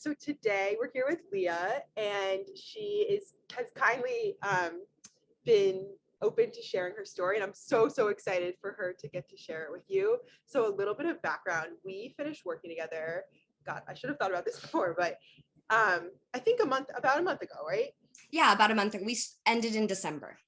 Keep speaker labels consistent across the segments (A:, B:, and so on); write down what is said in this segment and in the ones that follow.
A: So today we're here with Leah, and has kindly been open to sharing her story, and I'm so excited for her to get to share it with you. So a little bit of background: we finished working together. God, I should have thought about this before, but I think about a month ago, right?
B: Yeah, about a month. We ended in December.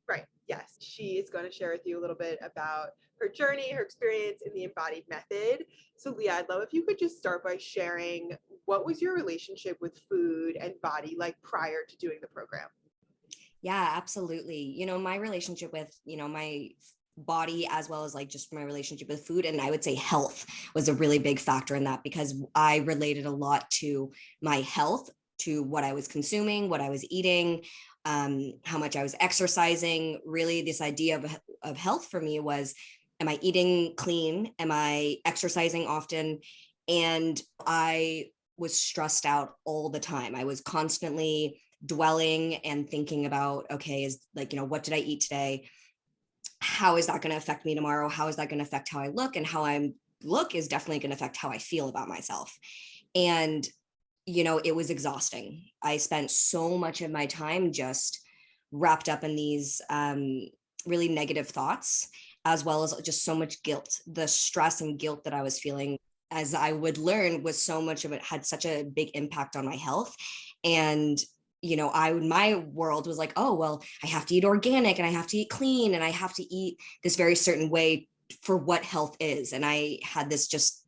A: Right. Yes. She is going to share with you a little bit about her journey, her experience in the embodied method. So, Leah, I'd love if you could just start by sharing what was your relationship with food and body like prior to doing the program?
B: Yeah, absolutely. My relationship with, my body as well as like just my relationship with food, and I would say health was a really big factor in that because I related a lot to my health, to what I was consuming, what I was eating, how much I was exercising. Really, this idea of health for me was, am I eating clean? Am I exercising often? And I was stressed out all the time. I was constantly dwelling and thinking about, okay, is like, what did I eat today? How is that going to affect me tomorrow? How is that going to affect how I look? And how I look is definitely going to affect how I feel about myself. And, it was exhausting. I spent so much of my time just wrapped up in these really negative thoughts, as well as just so much guilt. The stress and guilt that I was feeling, as I would learn, was so much of it had such a big impact on my health. And my world was like, oh, well, I have to eat organic and I have to eat clean and I have to eat this very certain way for what health is. And I had this just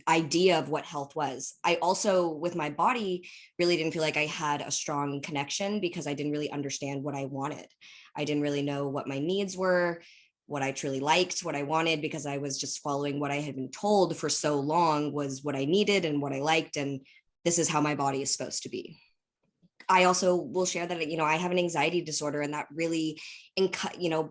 B: idea of what health was. I also, with my body, really didn't feel like I had a strong connection because I didn't really understand what I wanted. I didn't really know what my needs were, what I truly liked, what I wanted, because I was just following what I had been told for so long was what I needed and what I liked. And this is how my body is supposed to be. I also will share that, I have an anxiety disorder, and that really,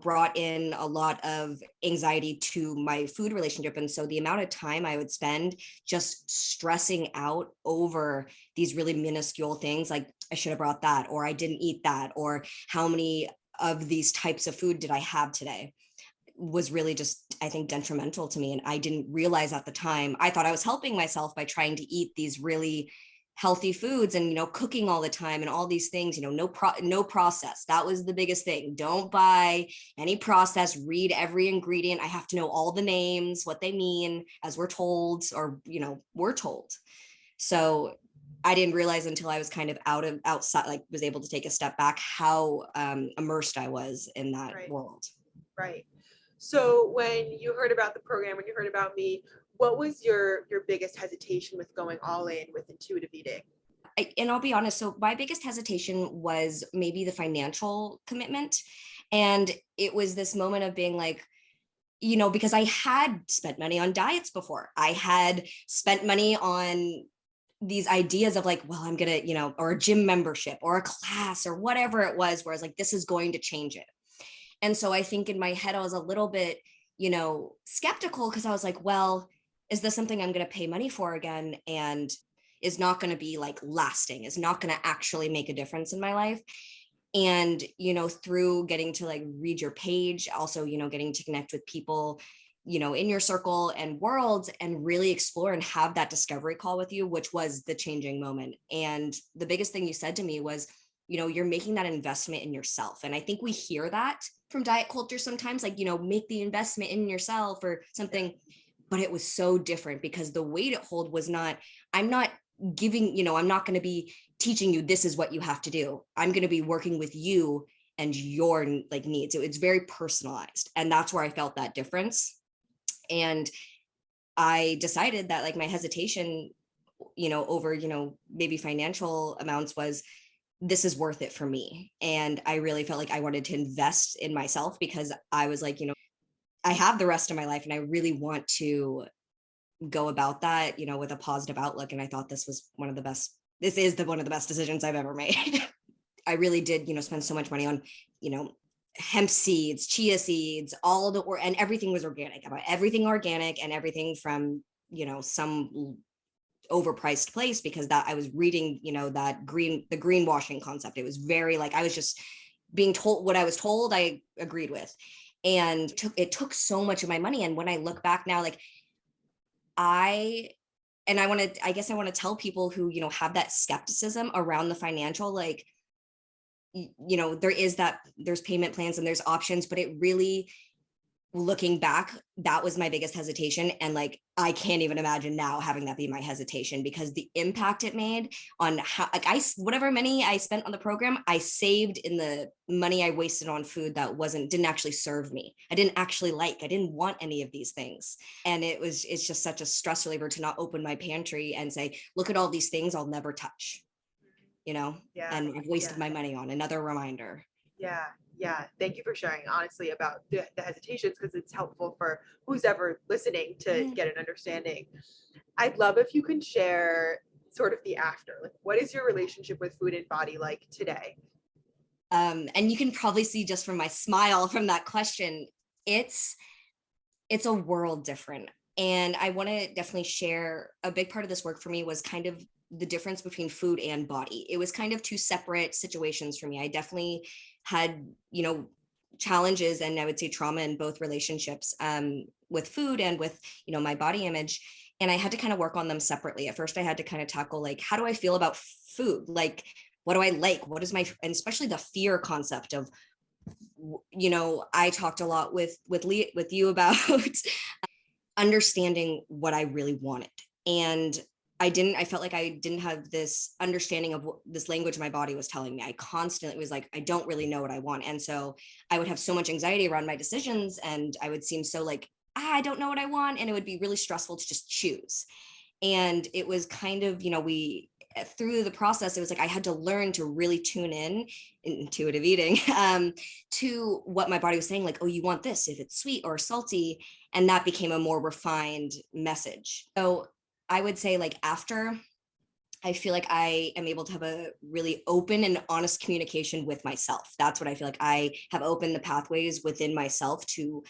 B: brought in a lot of anxiety to my food relationship. And so the amount of time I would spend just stressing out over these really minuscule things, like I should have brought that, or I didn't eat that, or how many of these types of food did I have today, was really just, I think, detrimental to me. And I didn't realize at the time. I thought I was helping myself by trying to eat these really healthy foods and cooking all the time and all these things. No process. That was the biggest thing. Don't buy any process. Read every ingredient. I have to know all the names, what they mean, as we're told, or we're told. So I didn't realize until I was kind of outside, like was able to take a step back, how immersed I was in that
A: Right.
B: world.
A: Right. So when you heard about the program, when you heard about me, what was your biggest hesitation with going all in with intuitive eating?
B: And I'll be honest, so my biggest hesitation was maybe the financial commitment. And it was this moment of being like, because I had spent money on diets before. I had spent money on these ideas of like, well, I'm going to, or a gym membership or a class or whatever it was, where I was like, this is going to change it. And so I think in my head, I was a little bit, skeptical, because I was like, well, is this something I'm going to pay money for again? And is not going to be like lasting, is not going to actually make a difference in my life. And, through getting to like read your page, also, getting to connect with people, in your circle and world, and really explore and have that discovery call with you, which was the changing moment. And the biggest thing you said to me was, you're making that investment in yourself. And I think we hear that from diet culture sometimes, like, make the investment in yourself or something. But it was so different, because the weight it hold was not, I'm not giving, I'm not going to be teaching you this is what you have to do. I'm going to be working with you and your like needs. So it's very personalized. And that's where I felt that difference. And I decided that like my hesitation, over, maybe financial amounts, was this is worth it for me. And I really felt like I wanted to invest in myself, because I was like, I have the rest of my life and I really want to go about that, with a positive outlook. And I thought this is one of the best decisions I've ever made. I really did, spend so much money on, hemp seeds, chia seeds, and everything was organic. About everything organic, and everything from, some overpriced place, because that I was reading, the greenwashing concept. It was very like, I was just being told what I was told, I agreed with. And it took so much of my money. And when I look back now, like I and I guess I want to tell people who, have that skepticism around the financial, like, there's payment plans and there's options, but it really, looking back, that was my biggest hesitation. And like, I can't even imagine now having that be my hesitation, because the impact it made on how, like, whatever money I spent on the program, I saved in the money I wasted on food that didn't actually serve me. I didn't want any of these things. And it's just such a stress reliever to not open my pantry and say, look at all these things I'll never touch,
A: Yeah.
B: and I've wasted
A: Yeah.
B: my money on. Another reminder.
A: Yeah. Yeah. Thank you for sharing honestly about the hesitations, because it's helpful for who's ever listening to get an understanding. I'd love if you can share sort of the after. Like, what is your relationship with food and body like today?
B: And you can probably see just from my smile from that question, it's a world different. And I want to definitely share, a big part of this work for me was kind of the difference between food and body. It was kind of two separate situations for me. I definitely had, challenges, and I would say trauma in both relationships, with food and with, my body image. And I had to kind of work on them separately. At first, I had to kind of tackle, like, how do I feel about food? Like, what do I like? What is and especially the fear concept of, I talked a lot with Leah, with you about understanding what I really wanted. And I felt like I didn't have this understanding of what this language my body was telling me. I constantly was like, I don't really know what I want. And so I would have so much anxiety around my decisions, and I would seem so like, I don't know what I want. And it would be really stressful to just choose. And it was kind of, through the process, it was like I had to learn to really tune in intuitive eating, to what my body was saying, like, oh, you want this, if it's sweet or salty. And that became a more refined message. So I would say, like, after, I feel like I am able to have a really open and honest communication with myself. That's what I feel like. I have opened the pathways within myself to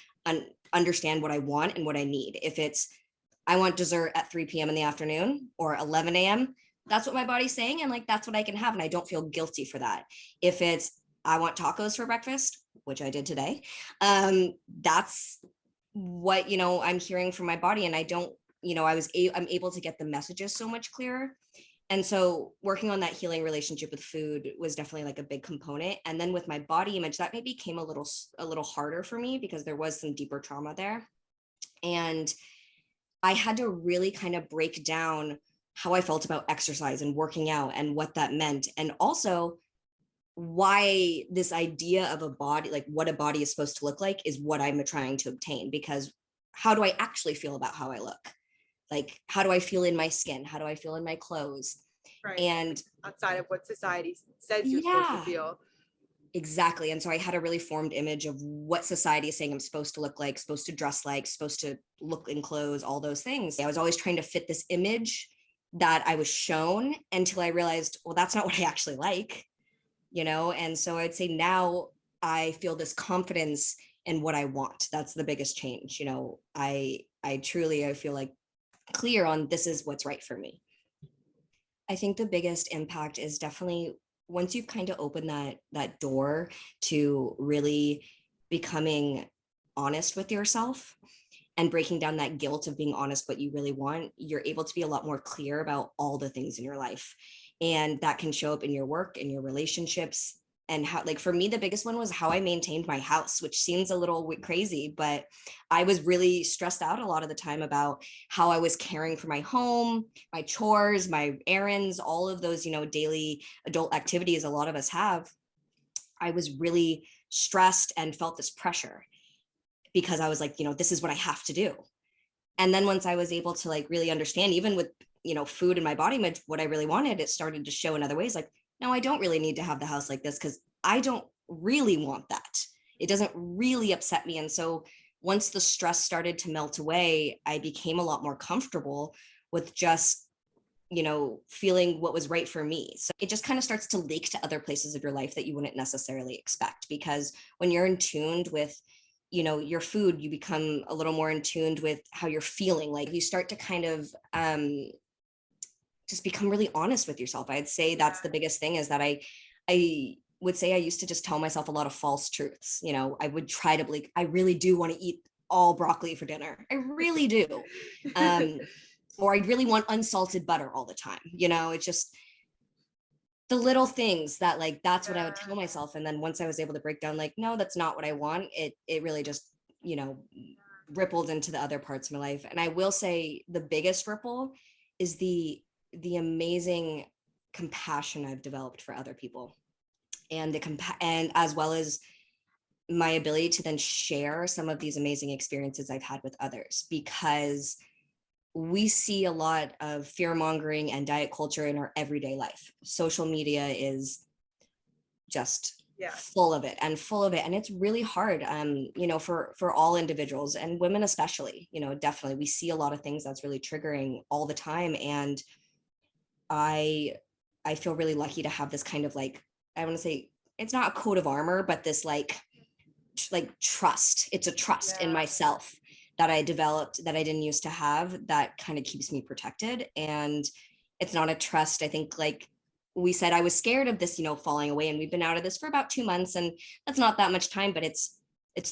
B: understand what I want and what I need. If it's, I want dessert at 3 p.m. in the afternoon or 11 a.m., that's what my body's saying. And like, that's what I can have. And I don't feel guilty for that. If it's, I want tacos for breakfast, which I did today, that's what, I'm hearing from my body. And I don't, I'm able to get the messages so much clearer. And so working on that healing relationship with food was definitely like a big component. And then with my body image, that maybe came a little harder for me, because there was some deeper trauma there. And I had to really kind of break down how I felt about exercise and working out and what that meant. And also why this idea of a body, like what a body is supposed to look like, is what I'm trying to obtain. Because how do I actually feel about how I look? Like, how do I feel in my skin? How do I feel in my clothes?
A: Right.
B: And
A: outside of what society says you're supposed to feel.
B: Exactly. And so I had a really formed image of what society is saying I'm supposed to look like, supposed to dress like, supposed to look in clothes, all those things. I was always trying to fit this image that I was shown, until I realized, well, that's not what I actually like, And so I'd say now I feel this confidence in what I want. That's the biggest change. I truly, I feel like clear on, this is what's right for me. I think the biggest impact is definitely once you've kind of opened that door to really becoming honest with yourself and breaking down that guilt of being honest what you really want, you're able to be a lot more clear about all the things in your life. And that can show up in your work, in your relationships. And how, like, for me, the biggest one was how I maintained my house, which seems a little crazy, but I was really stressed out a lot of the time about how I was caring for my home, my chores, my errands, all of those, daily adult activities a lot of us have. I was really stressed and felt this pressure, because I was like, this is what I have to do. And then once I was able to like really understand, even with, food and my body image, what I really wanted, it started to show in other ways. Like, no, I don't really need to have the house like this, because I don't really want that. It doesn't really upset me. And so once the stress started to melt away, I became a lot more comfortable with just, feeling what was right for me. So it just kind of starts to leak to other places of your life that you wouldn't necessarily expect, because when you're in tuned with, your food, you become a little more in tuned with how you're feeling. Like, you start to kind of just become really honest with yourself. I'd say that's the biggest thing, is that I would say I used to just tell myself a lot of false truths. I would try to believe, I really do want to eat all broccoli for dinner. I really do. or I really want unsalted butter all the time. You know, it's just the little things that like, that's what I would tell
A: Yeah.
B: myself. And then once I was able to break down, like, no, that's not what I want. It really just, you know, rippled into the other parts of my life. And I will say the biggest ripple is the amazing compassion I've developed for other people, and and as well as my ability to then share some of these amazing experiences I've had with others, because we see a lot of fear mongering and diet culture in our everyday life. Social media is just
A: Yeah.
B: full of it and full of it. And it's really hard, you know, for all individuals and women, especially, you know, definitely we see a lot of things that's really triggering all the time. And I, I feel really lucky to have this kind of like, I want to say it's not a coat of armor, but this like trust. It's a trust in
A: Yeah.
B: myself that I developed that I didn't used to have, that kind of keeps me protected. And it's not a trust. I think like we said, I was scared of this, you know, falling away, and we've been out of this for about 2 months, and that's not that much time, but it's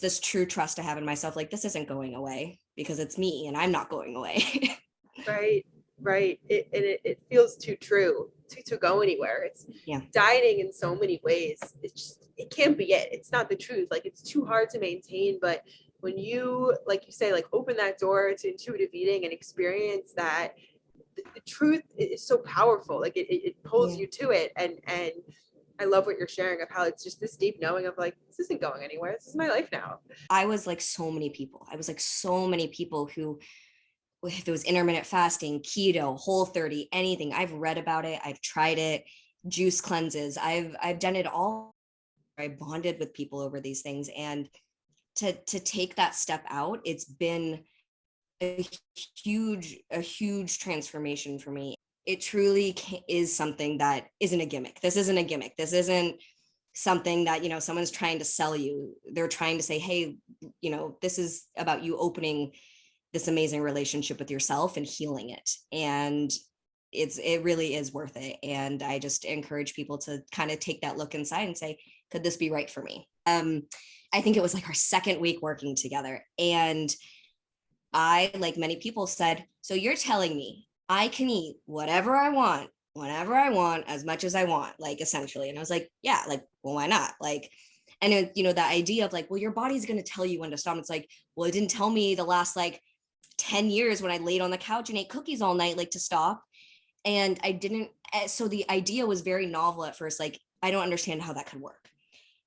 B: this true trust I have in myself. Like, this isn't going away because it's me and I'm not going away.
A: Right. Right. It feels too true to go anywhere. It's
B: Yeah.
A: dieting in so many ways. It's just, it can't be it. It's not the truth. Like, it's too hard to maintain. But when you, like you say, like open that door to intuitive eating and experience that, the truth is so powerful. Like it pulls
B: Yeah.
A: you to it. And I love what you're sharing of how it's just this deep knowing of like, this isn't going anywhere. This is my life now.
B: I was like so many people. I was like so many people who, if it was intermittent fasting, keto, whole 30, anything, I've read about it, I've tried it, juice cleanses, I've done it all. I bonded with people over these things, and to take that step out, it's been a huge transformation for me. It truly is something that isn't a gimmick. This isn't a gimmick. This isn't something that, you know, someone's trying to sell you. They're trying to say, hey, you know, this is about you opening this amazing relationship with yourself and healing it. And it really is worth it. And I just encourage people to kind of take that look inside and say, could this be right for me? I think it was like our second week working together, and I, like many people, said, so you're telling me I can eat whatever I want, whenever I want, as much as I want, like essentially. And I was like, yeah, like, well, why not? Like, and it, you know, that idea of like, well, your body's going to tell you when to stop. It's like, well, it didn't tell me the last like 10 years when I laid on the couch and ate cookies all night, like to stop. And I didn't. So the idea was very novel at first. Like, I don't understand how that could work.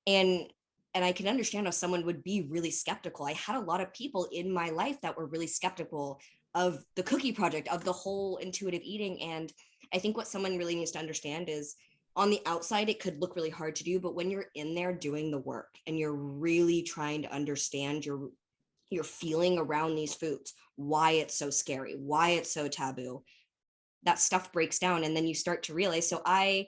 B: And and I can understand how someone would be really skeptical. I had a lot of people in my life that were really skeptical of the cookie project, of the whole intuitive eating. And I think what someone really needs to understand is, on the outside, it could look really hard to do, but when you're in there doing the work and you're really trying to understand your feeling around these foods, why it's so scary, why it's so taboo, that stuff breaks down. And then you start to realize. So I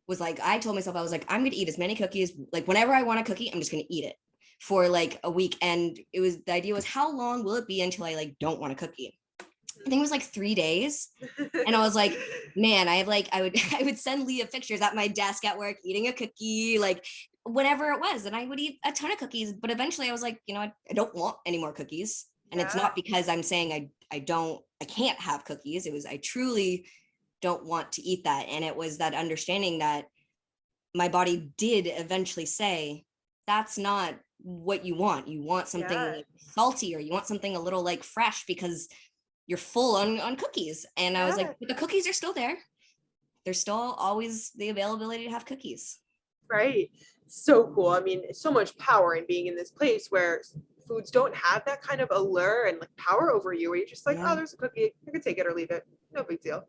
B: was like, I told myself, I was like, I'm going to eat as many cookies. Like, whenever I want a cookie, I'm just going to eat it for like a week. And it was, the idea was, how long will it be until I like don't want a cookie? I think it was like 3 days. And I was like, man, I have like, I would send Leah pictures at my desk at work, eating a cookie, like whatever it was. And I would eat a ton of cookies. But eventually I was like, you know, I don't want any more cookies. And it's
A: Yeah.
B: not because I'm saying I can't have cookies. It was, I truly don't want to eat that. And it was that understanding that my body did eventually say, that's not what you want. You want something
A: Yeah.
B: like salty, or you want something a little like fresh because you're full on cookies. And I was
A: Yeah.
B: like, but the cookies are still there. There's still always the availability to have cookies.
A: Right. So cool. I mean, so much power in being in this place where foods don't have that kind of allure and like power over you, where you're just like, oh,
B: Yeah.
A: there's a cookie. I can take it or leave it. No big deal.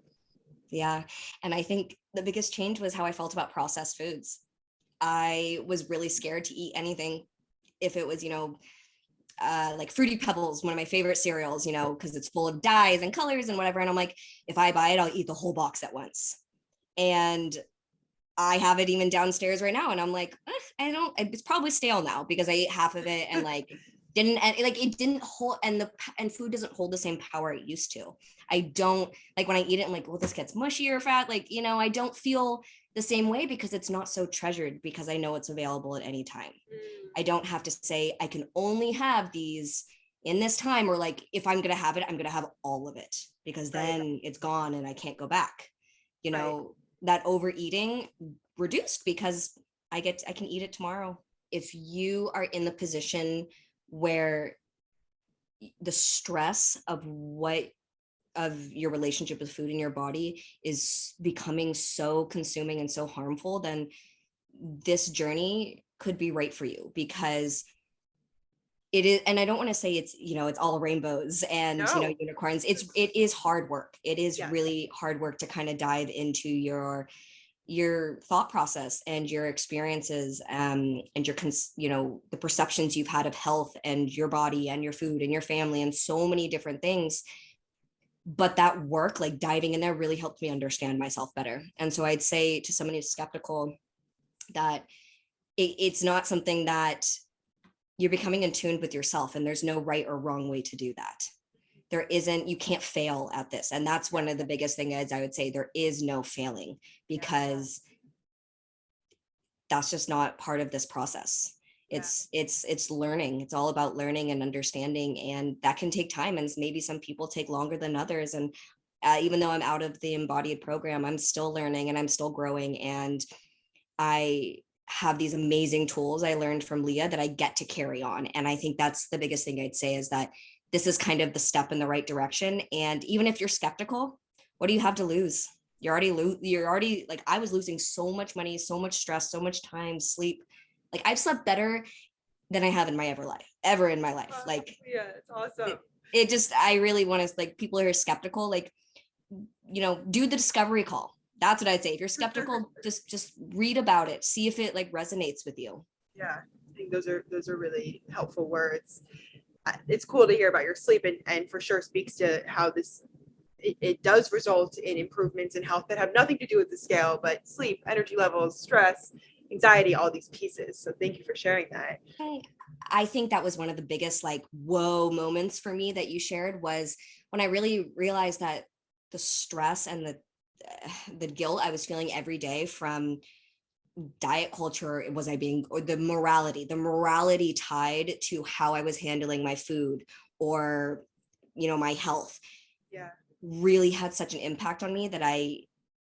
B: Yeah. And I think the biggest change was how I felt about processed foods. I was really scared to eat anything if it was, you know, like Fruity Pebbles, one of my favorite cereals, you know, because it's full of dyes and colors and whatever. And I'm like, if I buy it, I'll eat the whole box at once. And I have it even downstairs right now. And I'm like, I don't, it's probably stale now because I ate half of it and like didn't, and like it didn't hold, and food doesn't hold the same power it used to. I don't, like when I eat it, I'm like, well, this gets mushy or fat. Like, you know, I don't feel the same way because it's not so treasured, because I know it's available at any time.
A: Mm,
B: I don't have to say I can only have these in this time, or like if I'm going to have it, I'm going to have all of it, because
A: Right.
B: then it's gone and I can't go back. You
A: Right.
B: know, that overeating reduced because I can eat it tomorrow. If you are in the position where the stress of your relationship with food in your body is becoming so consuming and so harmful, then this journey could be right for you, because it is, and I don't want to say it's, it's all rainbows and,
A: No.
B: unicorns. It is hard work. It is
A: Yes.
B: really hard work to kind of dive into your thought process and your experiences, and the perceptions you've had of health and your body and your food and your family and so many different things. But that work, like diving in there, really helped me understand myself better. And so I'd say to someone who's skeptical that it's not something that you're becoming in tune with yourself, and there's no right or wrong way to do that. You can't fail at this. And that's one of the biggest things. I would say there is no failing, because that's just not part of this process. It's learning. It's all about learning and understanding, and that can take time, and maybe some people take longer than others. And even though I'm out of the embodied program, I'm still learning and I'm still growing, and I have these amazing tools I learned from Leah that I get to carry on. And I think that's the biggest thing I'd say, is that this is kind of the step in the right direction. And even if you're skeptical, what do you have to lose? You're already like, I was losing so much money, so much stress, so much time, sleep. Like, I've slept better than I have in my ever in my life. Like,
A: yeah, it's awesome.
B: It just, I really want to, like, people who are skeptical, like, do the discovery call. That's what I'd say. If you're skeptical, just read about it. See if it like resonates with you.
A: Yeah, I think those are really helpful words. It's cool to hear about your sleep, and for sure speaks to how it does result in improvements in health that have nothing to do with the scale, but sleep, energy levels, stress, anxiety, all these pieces. So thank you for sharing that.
B: I think that was one of the biggest like whoa moments for me that you shared, was when I really realized that the stress and the guilt I was feeling every day from diet culture, or the morality tied to how I was handling my food, or my health,
A: Yeah,
B: really had such an impact on me, that I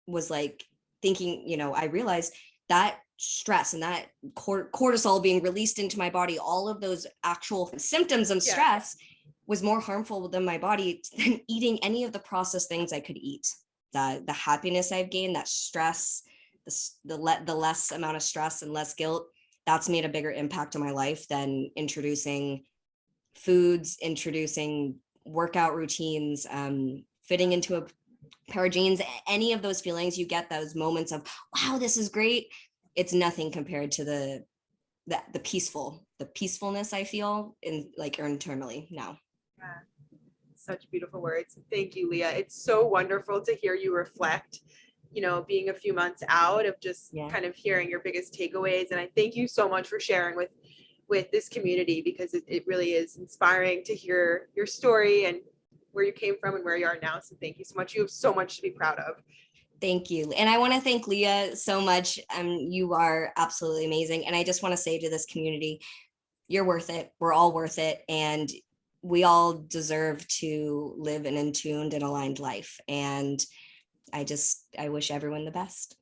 B: was like thinking, I realized that stress and that cortisol being released into my body, all of those actual symptoms of stress, was more harmful than my body than eating any of the processed things I could eat. The happiness I've gained, that stress, the less amount of stress and less guilt, that's made a bigger impact on my life than introducing foods, introducing workout routines, fitting into a pair of jeans. Any of those feelings you get, those moments of, wow, this is great, it's nothing compared to the peacefulness I feel internally now.
A: yeah. Such beautiful words. Thank you, Leah. It's so wonderful to hear you reflect, being a few months out, of just kind of hearing your biggest takeaways. And I thank you so much for sharing with this community, because it really is inspiring to hear your story and where you came from and where you are now. So thank you so much. You have so much to be proud of.
B: Thank you. And I want to thank Leah so much. You are absolutely amazing. And I just want to say to this community, you're worth it. We're all worth it. And we all deserve to live an in tuned and aligned life. And I wish everyone the best.